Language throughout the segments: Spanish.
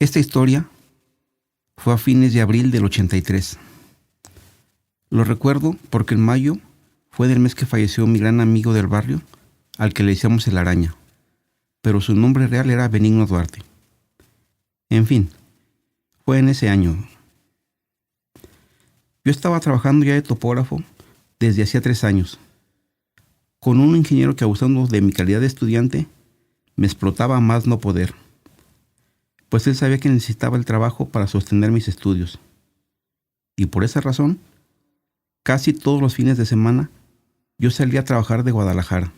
Esta historia fue a fines de abril del 83. Lo recuerdo porque en mayo fue del mes que falleció mi gran amigo del barrio, al que le decíamos el Araña, pero su nombre real era Benigno Duarte. En fin, fue en ese año. Yo estaba trabajando ya de topógrafo desde hacía 3 años, con un ingeniero que, abusando de mi calidad de estudiante, me explotaba a más no poder, pues él sabía que necesitaba el trabajo para sostener mis estudios. Y por esa razón, casi todos los fines de semana, yo salía a trabajar de Guadalajara,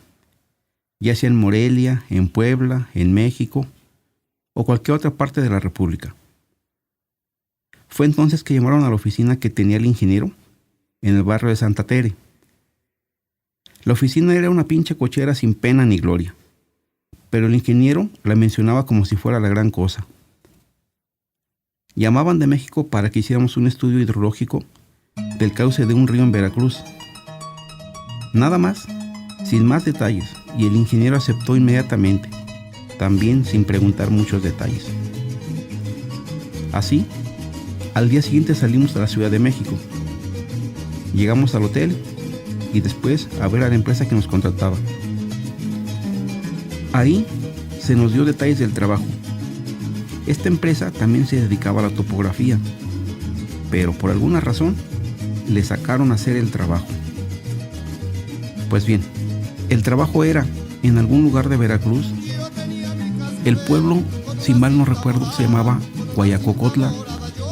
ya sea en Morelia, en Puebla, en México o cualquier otra parte de la República. Fue entonces que llamaron a la oficina que tenía el ingeniero en el barrio de Santa Tere. La oficina era una pinche cochera sin pena ni gloria, pero el ingeniero la mencionaba como si fuera la gran cosa. Llamaban de México para que hiciéramos un estudio hidrológico del cauce de un río en Veracruz. Nada más, sin más detalles, y el ingeniero aceptó inmediatamente, también sin preguntar muchos detalles. Así, al día siguiente salimos a la Ciudad de México. Llegamos al hotel y después a ver a la empresa que nos contrataba. Ahí se nos dio detalles del trabajo. Esta empresa también se dedicaba a la topografía, pero por alguna razón le sacaron a hacer el trabajo. Pues bien, el trabajo era en algún lugar de Veracruz. El pueblo, si mal no recuerdo, se llamaba Guayacocotla,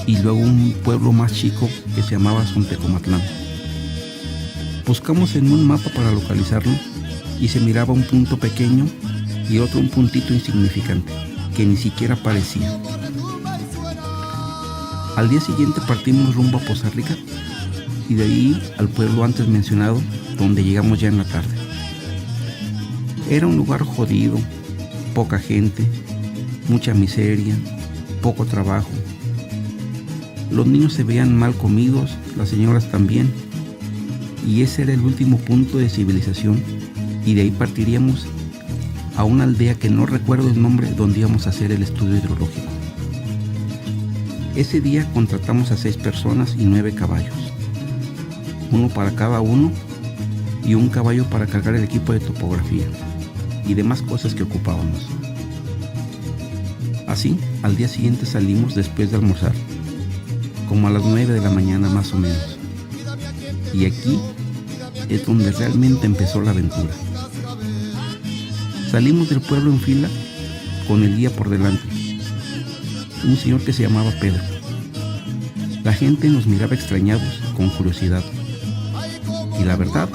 y luego un pueblo más chico que se llamaba Sontecomatlán. Buscamos en un mapa para localizarlo y se miraba un punto pequeño y otro un puntito insignificante que ni siquiera aparecía. Al día siguiente partimos rumbo a Poza Rica y de ahí al pueblo antes mencionado, donde llegamos ya en la tarde. Era un lugar jodido, poca gente, mucha miseria, poco trabajo. Los niños se veían mal comidos, las señoras también, y ese era el último punto de civilización, y de ahí partiríamos a una aldea que no recuerdo el nombre, donde íbamos a hacer el estudio hidrológico. Ese día contratamos a 6 personas y 9 caballos, uno para cada uno y un caballo para cargar el equipo de topografía y demás cosas que ocupábamos. Así, al día siguiente salimos después de almorzar, como a las 9 de la mañana más o menos. Y aquí es donde realmente empezó la aventura. Salimos del pueblo en fila con el guía por delante, un señor que se llamaba Pedro. La gente nos miraba extrañados, con curiosidad. Y la verdad,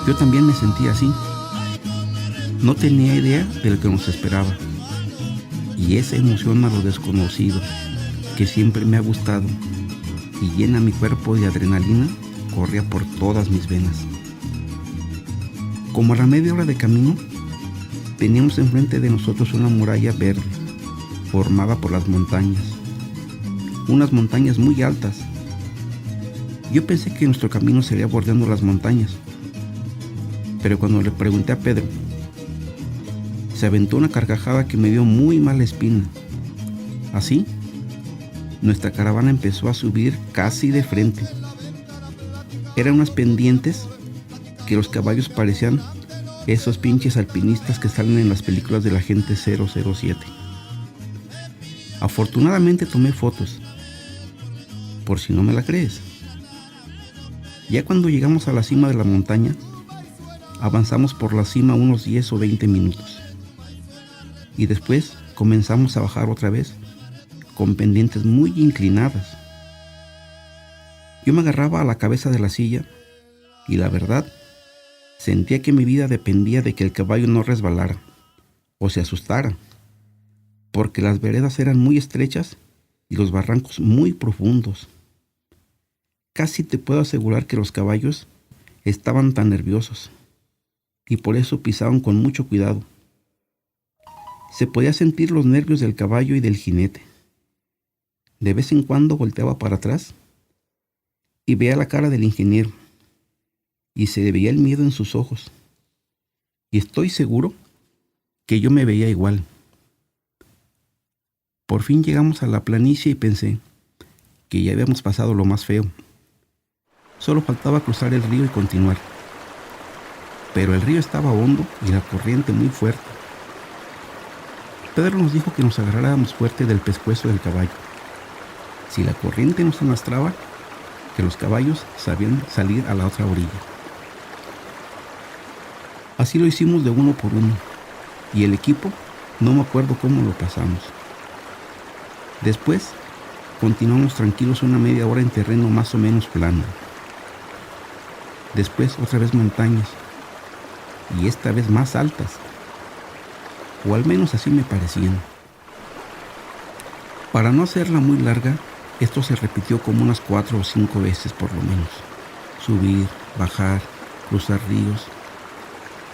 yo también me sentía así. No tenía idea de lo que nos esperaba. Y esa emoción a lo desconocido, que siempre me ha gustado y llena mi cuerpo de adrenalina, corría por todas mis venas. Como a la media hora de camino, teníamos enfrente de nosotros una muralla verde, formada por las montañas. Unas montañas muy altas. Yo pensé que nuestro camino sería bordeando las montañas, pero cuando le pregunté a Pedro, se aventó una carcajada que me dio muy mala espina. Así, nuestra caravana empezó a subir casi de frente. Eran unas pendientes que los caballos parecían esos pinches alpinistas que salen en las películas de la Agente 007. Afortunadamente tomé fotos, por si no me la crees. Ya cuando llegamos a la cima de la montaña, avanzamos por la cima unos 10 o 20 minutos. Y después comenzamos a bajar otra vez, con pendientes muy inclinadas. Yo me agarraba a la cabeza de la silla y la verdad, sentía que mi vida dependía de que el caballo no resbalara o se asustara, porque las veredas eran muy estrechas y los barrancos muy profundos. Casi te puedo asegurar que los caballos estaban tan nerviosos y por eso pisaban con mucho cuidado. Se podía sentir los nervios del caballo y del jinete. De vez en cuando volteaba para atrás y veía la cara del ingeniero y se veía el miedo en sus ojos. Y estoy seguro que yo me veía igual. Por fin llegamos a la planicie y pensé que ya habíamos pasado lo más feo. Solo faltaba cruzar el río y continuar. Pero el río estaba hondo y la corriente muy fuerte. Pedro nos dijo que nos agarráramos fuerte del pescuezo del caballo. Si la corriente nos arrastraba, que los caballos sabían salir a la otra orilla. Así lo hicimos de uno por uno, y el equipo, no me acuerdo cómo lo pasamos. Después, continuamos tranquilos una media hora en terreno más o menos plano. Después otra vez montañas, y esta vez más altas, o al menos así me parecían. Para no hacerla muy larga, esto se repitió como unas 4 o 5 veces por lo menos. Subir, bajar, cruzar ríos.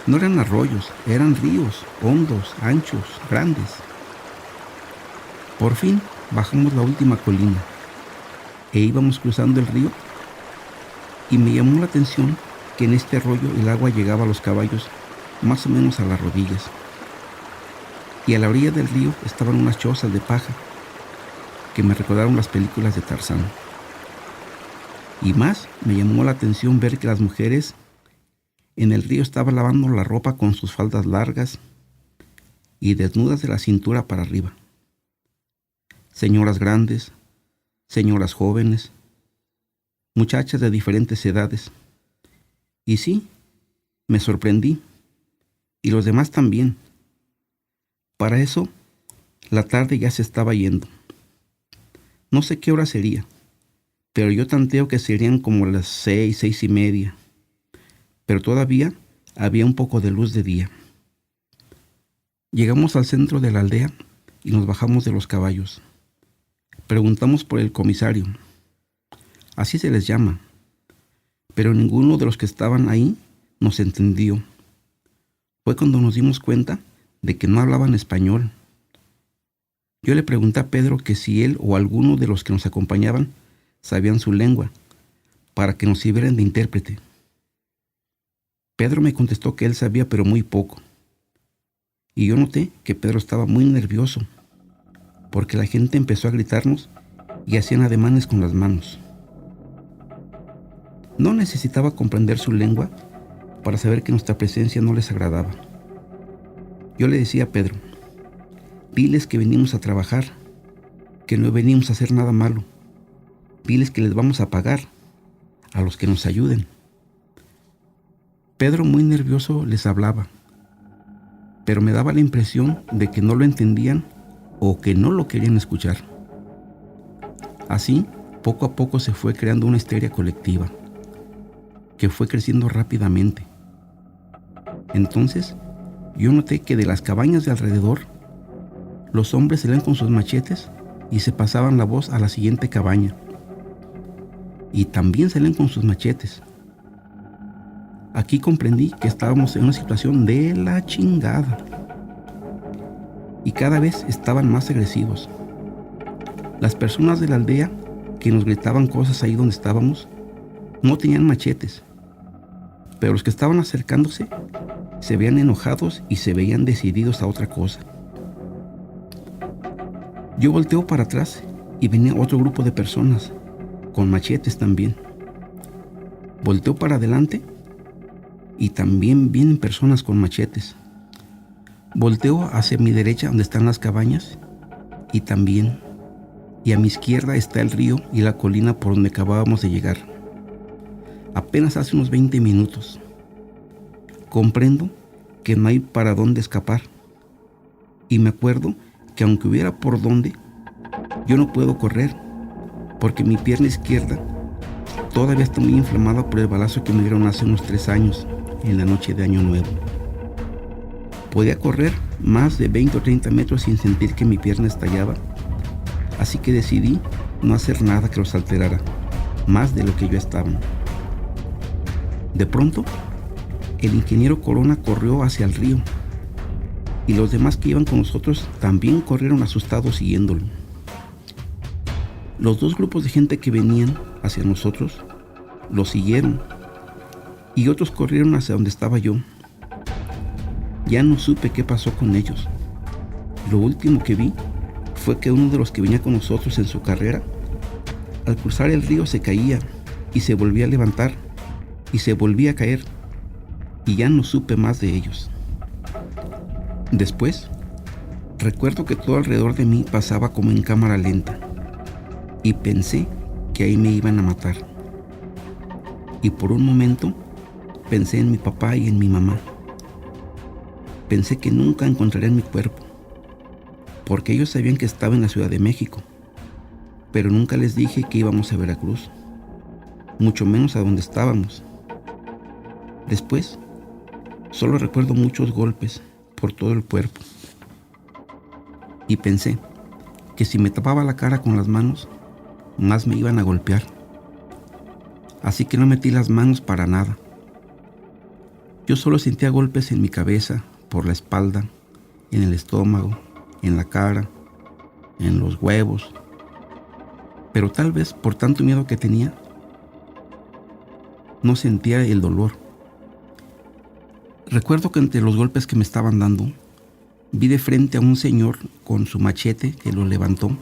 No eran arroyos, eran ríos, hondos, anchos, grandes. Por fin bajamos la última colina e íbamos cruzando el río y me llamó la atención que en este arroyo el agua llegaba a los caballos más o menos a las rodillas. Y a la orilla del río estaban unas chozas de paja que me recordaron las películas de Tarzán. Y más me llamó la atención ver que las mujeres en el río estaban lavando la ropa con sus faldas largas y desnudas de la cintura para arriba. Señoras grandes, señoras jóvenes, muchachas de diferentes edades. Y sí, me sorprendí, y los demás también. Para eso, la tarde ya se estaba yendo. No sé qué hora sería, pero yo tanteo que serían como las 6, 6:30. Pero todavía había un poco de luz de día. Llegamos al centro de la aldea y nos bajamos de los caballos. Preguntamos por el comisario. Así se les llama. Pero ninguno de los que estaban ahí nos entendió. Fue cuando nos dimos cuenta de que no hablaban español. Yo le pregunté a Pedro que si él o alguno de los que nos acompañaban sabían su lengua, para que nos sirvieran de intérprete. Pedro me contestó que él sabía, pero muy poco. Y yo noté que Pedro estaba muy nervioso, porque la gente empezó a gritarnos y hacían ademanes con las manos. No necesitaba comprender su lengua para saber que nuestra presencia no les agradaba. Yo le decía a Pedro, diles que venimos a trabajar, que no venimos a hacer nada malo. Diles que les vamos a pagar a los que nos ayuden. Pedro, muy nervioso, les hablaba, pero me daba la impresión de que no lo entendían o que no lo querían escuchar. Así, poco a poco se fue creando una histeria colectiva, que fue creciendo rápidamente. Entonces, yo noté que de las cabañas de alrededor, los hombres salían con sus machetes y se pasaban la voz a la siguiente cabaña. Y también salían con sus machetes. Aquí comprendí que estábamos en una situación de la chingada. Y cada vez estaban más agresivos. Las personas de la aldea que nos gritaban cosas ahí donde estábamos no tenían machetes, pero los que estaban acercándose se veían enojados y se veían decididos a otra cosa. Yo volteo para atrás y venía otro grupo de personas con machetes también. Volteo para adelante y también vienen personas con machetes. Volteo hacia mi derecha donde están las cabañas y también. Y a mi izquierda está el río y la colina por donde acabábamos de llegar. Apenas hace unos 20 minutos. Comprendo que no hay para dónde escapar. Y me acuerdo que aunque hubiera por dónde, yo no puedo correr, porque mi pierna izquierda todavía está muy inflamada por el balazo que me dieron hace unos 3 años, en la noche de Año Nuevo. Podía correr más de 20 o 30 metros sin sentir que mi pierna estallaba, así que decidí no hacer nada que los alterara, más de lo que yo estaba. De pronto, el ingeniero Corona corrió hacia el río, y los demás que iban con nosotros también corrieron asustados siguiéndolo. Los 2 grupos de gente que venían hacia nosotros lo siguieron, y otros corrieron hacia donde estaba yo. Ya no supe qué pasó con ellos. Lo último que vi fue fue que uno de los que venía con nosotros en su carrera, al cruzar el río se caía y se volvía a levantar y se volvía a caer, y ya no supe más de ellos. Después, recuerdo que todo alrededor de mí pasaba como en cámara lenta, y pensé que ahí me iban a matar. Y por un momento pensé en mi papá y en mi mamá. Pensé que nunca encontrarían mi cuerpo, porque ellos sabían que estaba en la Ciudad de México, pero nunca les dije que íbamos a Veracruz, mucho menos a donde estábamos. Después, solo recuerdo muchos golpes por todo el cuerpo, y pensé que si me tapaba la cara con las manos, más me iban a golpear. Así que no metí las manos para nada. Yo solo sentía golpes en mi cabeza, por la espalda, en el estómago, en la cara, en los huevos. Pero tal vez por tanto miedo que tenía, no sentía el dolor. Recuerdo que entre los golpes que me estaban dando, vi de frente a un señor con su machete que lo levantó,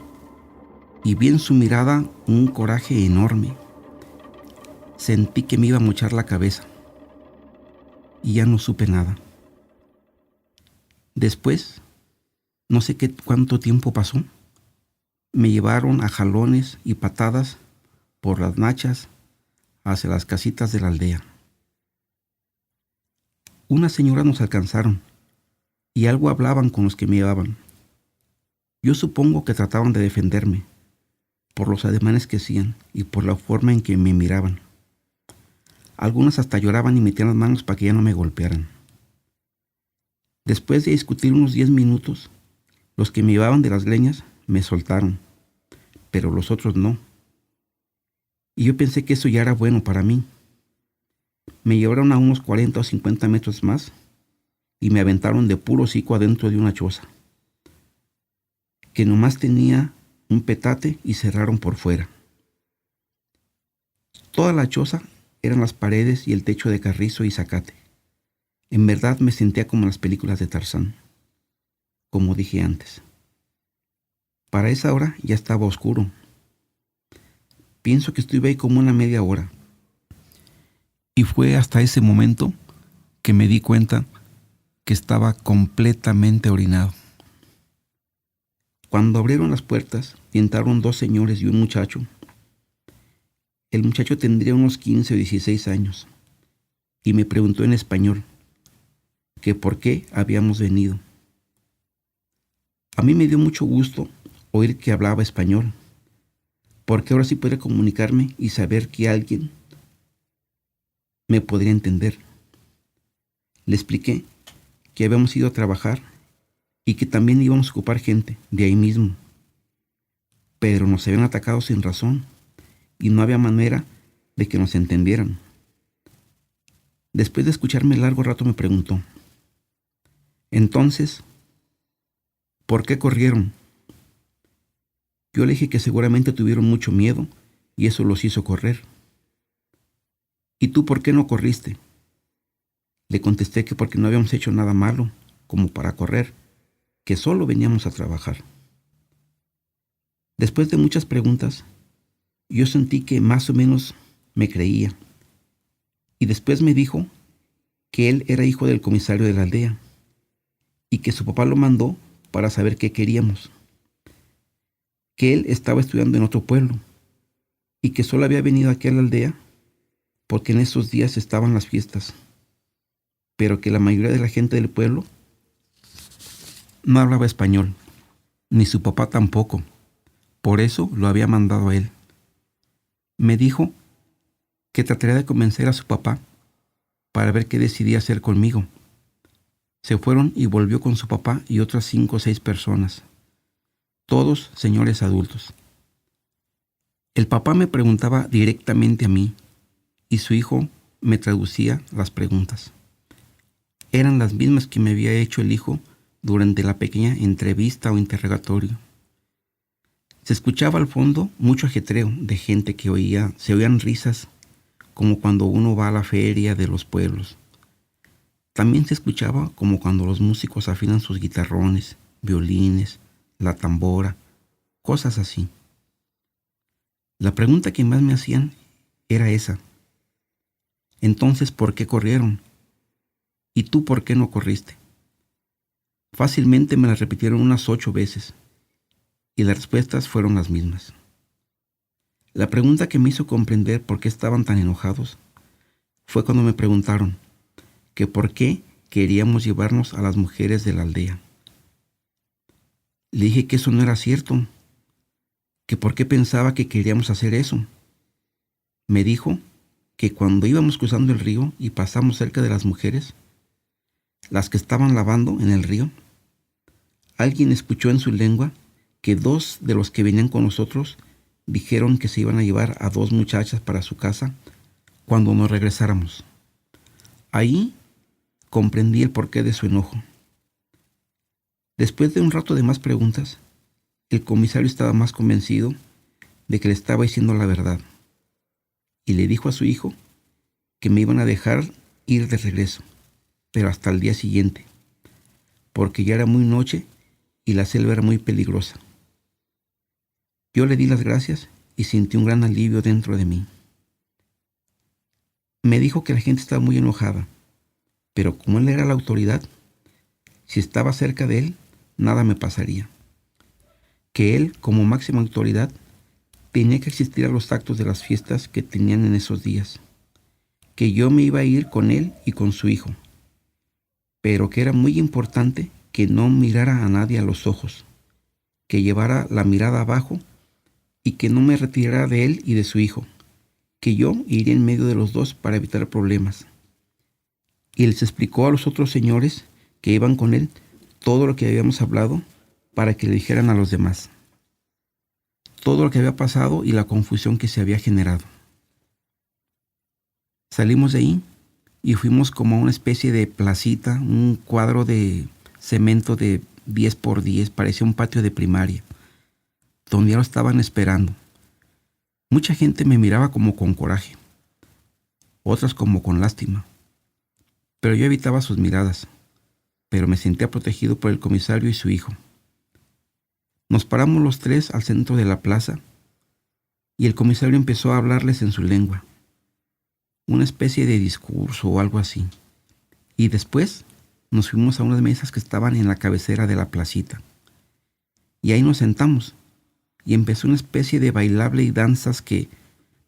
y vi en su mirada un coraje enorme. Sentí que me iba a mochar la cabeza, y ya no supe nada. Después, no sé cuánto tiempo pasó, me llevaron a jalones y patadas por las nachas hacia las casitas de la aldea. Unas señoras nos alcanzaron y algo hablaban con los que me llevaban. Yo supongo que trataban de defenderme por los ademanes que hacían y por la forma en que me miraban. Algunas hasta lloraban y metían las manos para que ya no me golpearan. Después de discutir unos 10 minutos, los que me llevaban de las leñas me soltaron, pero los otros no. Y yo pensé que eso ya era bueno para mí. Me llevaron a unos 40 o 50 metros más y me aventaron de puro hocico adentro de una choza, que nomás tenía un petate y cerraron por fuera. Toda la choza eran las paredes y el techo de carrizo y zacate. En verdad me sentía como en las películas de Tarzán, como dije antes. Para esa hora ya estaba oscuro. Pienso que estuve ahí como una media hora. Y fue hasta ese momento que me di cuenta que estaba completamente orinado. Cuando abrieron las puertas, entraron 2 señores y un muchacho. El muchacho tendría unos 15 o 16 años y me preguntó en español que por qué habíamos venido. A mí me dio mucho gusto oír que hablaba español, porque ahora sí podría comunicarme y saber que alguien me podría entender. Le expliqué que habíamos ido a trabajar y que también íbamos a ocupar gente de ahí mismo, pero nos habían atacado sin razón y no había manera de que nos entendieran. Después de escucharme largo rato me preguntó: entonces, ¿por qué corrieron? Yo le dije que seguramente tuvieron mucho miedo y eso los hizo correr. ¿Y tú por qué no corriste? Le contesté que porque no habíamos hecho nada malo como para correr, que solo veníamos a trabajar. Después de muchas preguntas, yo sentí que más o menos me creía. Y después me dijo que él era hijo del comisario de la aldea y que su papá lo mandó para saber qué queríamos. Que él estaba estudiando en otro pueblo y que solo había venido aquí a la aldea porque en esos días estaban las fiestas, pero que la mayoría de la gente del pueblo no hablaba español, ni su papá tampoco. Por eso lo había mandado a él. Me dijo que trataría de convencer a su papá para ver qué decidía hacer conmigo. Se fueron y volvió con su papá y otras 5 o 6 personas, todos señores adultos. El papá me preguntaba directamente a mí y su hijo me traducía las preguntas. Eran las mismas que me había hecho el hijo durante la pequeña entrevista o interrogatorio. Se escuchaba al fondo mucho ajetreo de gente que se oían risas, como cuando uno va a la feria de los pueblos. También se escuchaba como cuando los músicos afinan sus guitarrones, violines, la tambora, cosas así. La pregunta que más me hacían era esa. Entonces, ¿por qué corrieron? ¿Y tú por qué no corriste? Fácilmente me la repitieron unas 8 veces y las respuestas fueron las mismas. La pregunta que me hizo comprender por qué estaban tan enojados fue cuando me preguntaron que por qué queríamos llevarnos a las mujeres de la aldea. Le dije que eso no era cierto, que por qué pensaba que queríamos hacer eso. Me dijo que cuando íbamos cruzando el río y pasamos cerca de las mujeres, las que estaban lavando en el río, alguien escuchó en su lengua que 2 de los que venían con nosotros dijeron que se iban a llevar a 2 muchachas para su casa cuando nos regresáramos. Ahí comprendí el porqué de su enojo. Después de un rato de más preguntas, el comisario estaba más convencido de que le estaba diciendo la verdad y le dijo a su hijo que me iban a dejar ir de regreso, pero hasta el día siguiente, porque ya era muy noche y la selva era muy peligrosa. Yo le di las gracias y sentí un gran alivio dentro de mí. Me dijo que la gente estaba muy enojada, pero como él era la autoridad, si estaba cerca de él, nada me pasaría. Que él, como máxima autoridad, tenía que asistir a los actos de las fiestas que tenían en esos días. Que yo me iba a ir con él y con su hijo, pero que era muy importante que no mirara a nadie a los ojos, que llevara la mirada abajo y que no me retirara de él y de su hijo, que yo iría en medio de los dos para evitar problemas. Y les explicó a los otros señores que iban con él todo lo que habíamos hablado para que le dijeran a los demás. Todo lo que había pasado y la confusión que se había generado. Salimos de ahí y fuimos como a una especie de placita, un cuadro de cemento de 10 por 10, parecía un patio de primaria, donde ya lo estaban esperando. Mucha gente me miraba como con coraje, otras como con lástima, pero yo evitaba sus miradas, pero me sentía protegido por el comisario y su hijo. Nos paramos los 3 al centro de la plaza y el comisario empezó a hablarles en su lengua, una especie de discurso o algo así, y después nos fuimos a unas mesas que estaban en la cabecera de la placita, y ahí nos sentamos, y empezó una especie de bailable y danzas que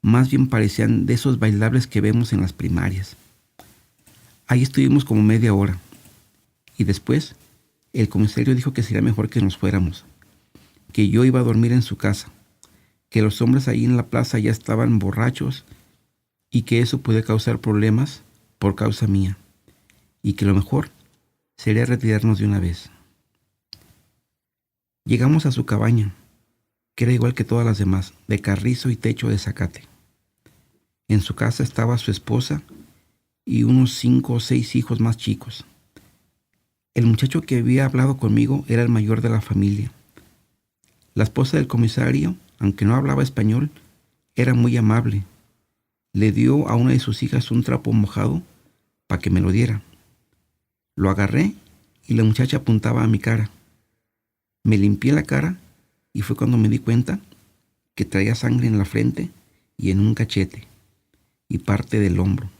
más bien parecían de esos bailables que vemos en las primarias. Ahí estuvimos como media hora, y después el comisario dijo que sería mejor que nos fuéramos, que yo iba a dormir en su casa, que los hombres ahí en la plaza ya estaban borrachos y que eso puede causar problemas por causa mía, y que lo mejor sería retirarnos de una vez. Llegamos a su cabaña, que era igual que todas las demás, de carrizo y techo de zacate. En su casa estaba su esposa y unos 5 o 6 hijos más chicos. El muchacho que había hablado conmigo era el mayor de la familia. La esposa del comisario, aunque no hablaba español, era muy amable. Le dio a una de sus hijas un trapo mojado para que me lo diera. Lo agarré y la muchacha apuntaba a mi cara. Me limpié la cara y fue cuando me di cuenta que traía sangre en la frente y en un cachete y parte del hombro.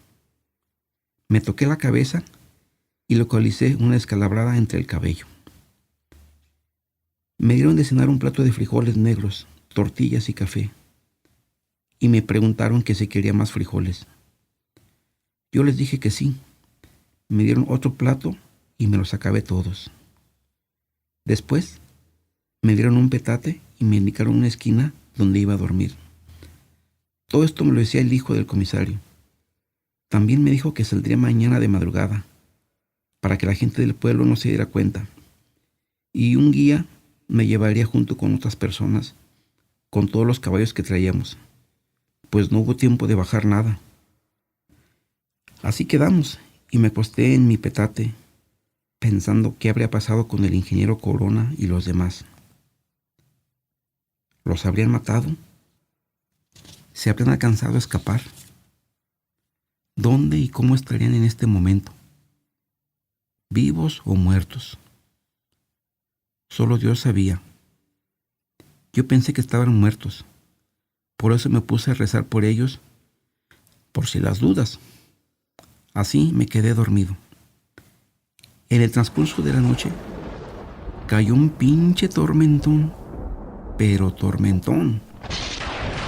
Me toqué la cabeza y localicé una descalabrada entre el cabello. Me dieron de cenar un plato de frijoles negros, tortillas y café, y me preguntaron que si quería más frijoles. Yo les dije que sí. Me dieron otro plato y me los acabé todos. Después me dieron un petate y me indicaron una esquina donde iba a dormir. Todo esto me lo decía el hijo del comisario. También me dijo que saldría mañana de madrugada, para que la gente del pueblo no se diera cuenta, y un guía me llevaría junto con otras personas, con todos los caballos que traíamos, pues no hubo tiempo de bajar nada. Así quedamos, y me acosté en mi petate, pensando qué habría pasado con el ingeniero Corona y los demás. ¿Los habrían matado? ¿Se habrían alcanzado a escapar? ¿Dónde y cómo estarían en este momento? ¿Vivos o muertos? Solo Dios sabía. Yo pensé que estaban muertos. Por eso me puse a rezar por ellos, por si las dudas. Así me quedé dormido. En el transcurso de la noche cayó un pinche tormentón, pero tormentón,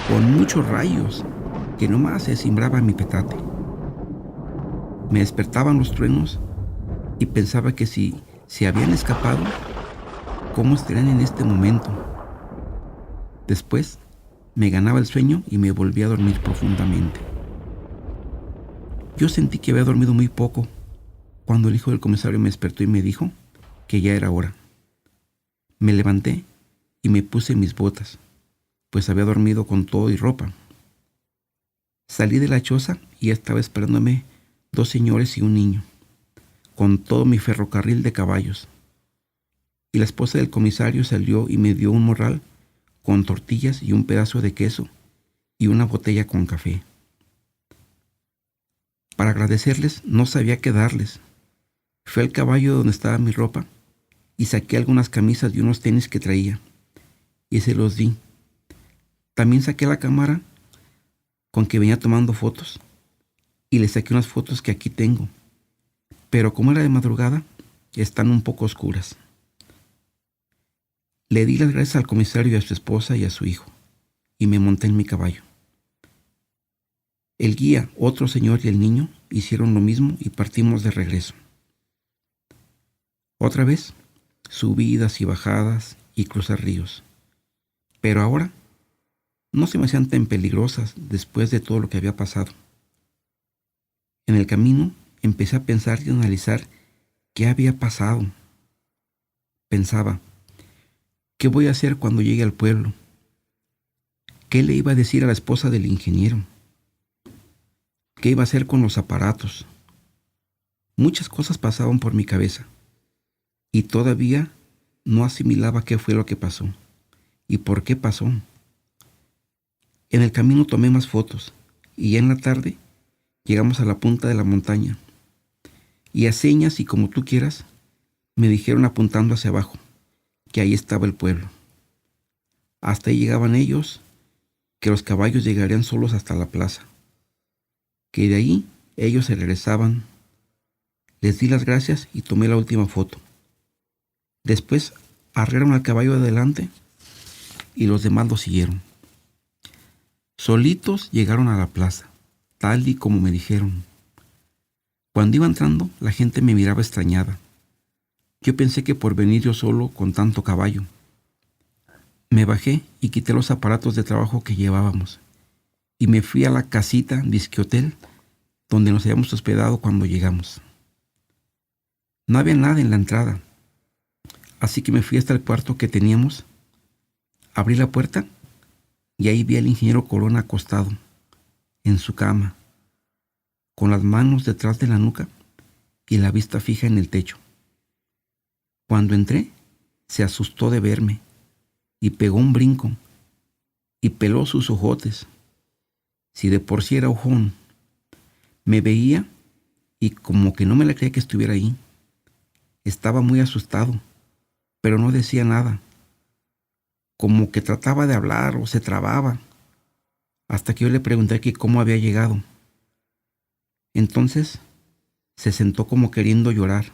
con muchos rayos que nomás se cimbraba mi petate. Me despertaban los truenos y pensaba que si se habían escapado, ¿cómo estarían en este momento? Después me ganaba el sueño y me volví a dormir profundamente. Yo sentí que había dormido muy poco cuando el hijo del comisario me despertó y me dijo que ya era hora. Me levanté y me puse mis botas, pues había dormido con todo y ropa. Salí de la choza y estaba esperándome 2 señores y un niño, con todo mi ferrocarril de caballos. Y la esposa del comisario salió y me dio un morral con tortillas y un pedazo de queso y una botella con café. Para agradecerles no sabía qué darles. Fui al caballo donde estaba mi ropa y saqué algunas camisas y unos tenis que traía y se los di. También saqué la cámara con que venía tomando fotos y le saqué unas fotos que aquí tengo, pero como era de madrugada, están un poco oscuras. Le di las gracias al comisario y a su esposa y a su hijo y me monté en mi caballo. El guía, otro señor y el niño hicieron lo mismo y partimos de regreso. Otra vez, subidas y bajadas y cruzar ríos. Pero ahora no se me hacían tan peligrosas después de todo lo que había pasado. En el camino empecé a pensar y analizar qué había pasado. Pensaba, ¿qué voy a hacer cuando llegue al pueblo? ¿Qué le iba a decir a la esposa del ingeniero? ¿Qué iba a hacer con los aparatos? Muchas cosas pasaban por mi cabeza y todavía no asimilaba qué fue lo que pasó y por qué pasó. En el camino tomé más fotos y ya en la tarde llegamos a la punta de la montaña y a señas y como tú quieras me dijeron apuntando hacia abajo que ahí estaba el pueblo. Hasta ahí llegaban ellos, que los caballos llegarían solos hasta la plaza, que de ahí ellos se regresaban. Les di las gracias y tomé la última foto. Después arrearon al caballo de adelante y los demás lo siguieron. Solitos llegaron a la plaza, tal y como me dijeron. Cuando iba entrando, la gente me miraba extrañada. Yo pensé que por venir yo solo con tanto caballo. Me bajé y quité los aparatos de trabajo que llevábamos y me fui a la casita disque hotel donde nos habíamos hospedado cuando llegamos. No había nada en la entrada, así que me fui hasta el cuarto que teníamos. Abrí la puerta y ahí vi al ingeniero Corona acostado en su cama, con las manos detrás de la nuca y la vista fija en el techo. Cuando entré, se asustó de verme y pegó un brinco y peló sus ojotes. Si de por sí era ojón, me veía y como que no me la creía que estuviera ahí. Estaba muy asustado, pero no decía nada. Como que trataba de hablar o se trababa, hasta que yo le pregunté que cómo había llegado. Entonces se sentó como queriendo llorar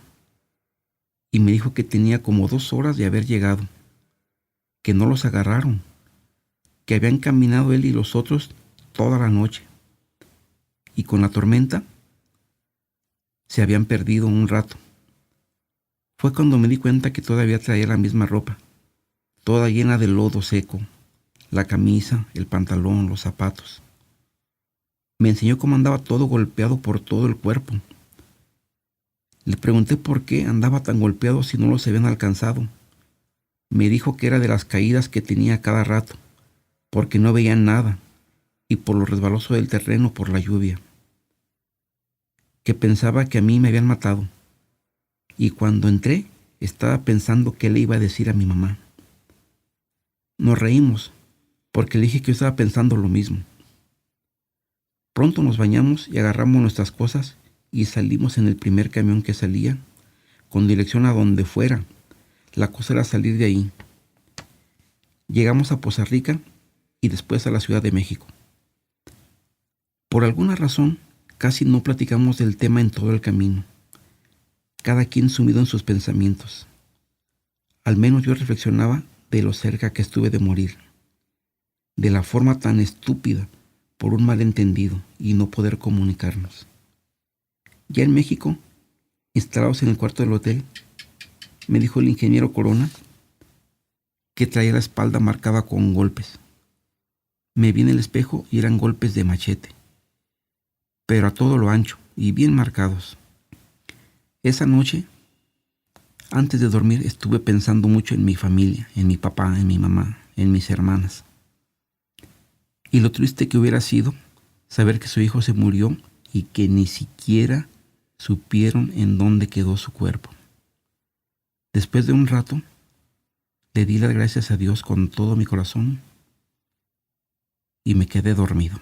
y me dijo que tenía como 2 horas de haber llegado, que no los agarraron, que habían caminado él y los otros toda la noche y con la tormenta se habían perdido un rato. Fue cuando me di cuenta que todavía traía la misma ropa, toda llena de lodo seco, la camisa, el pantalón, los zapatos. Me enseñó cómo andaba todo golpeado por todo el cuerpo. Le pregunté por qué andaba tan golpeado si no los habían alcanzado. Me dijo que era de las caídas que tenía cada rato, porque no veían nada, y por lo resbaloso del terreno por la lluvia. Que pensaba que a mí me habían matado. Y cuando entré, estaba pensando qué le iba a decir a mi mamá. Nos reímos, porque le dije que yo estaba pensando lo mismo. Pronto nos bañamos y agarramos nuestras cosas y salimos en el primer camión que salía, con dirección a donde fuera. La cosa era salir de ahí. Llegamos a Poza Rica y después a la Ciudad de México. Por alguna razón, casi no platicamos del tema en todo el camino, cada quien sumido en sus pensamientos. Al menos yo reflexionaba de lo cerca que estuve de morir, de la forma tan estúpida por un malentendido y no poder comunicarnos. Ya en México, instalados en el cuarto del hotel, me dijo el ingeniero Corona que traía la espalda marcada con golpes. Me vi en el espejo y eran golpes de machete, pero a todo lo ancho y bien marcados. Esa noche, antes de dormir, estuve pensando mucho en mi familia, en mi papá, en mi mamá, en mis hermanas. Y lo triste que hubiera sido saber que su hijo se murió y que ni siquiera supieron en dónde quedó su cuerpo. Después de un rato, le di las gracias a Dios con todo mi corazón y me quedé dormido.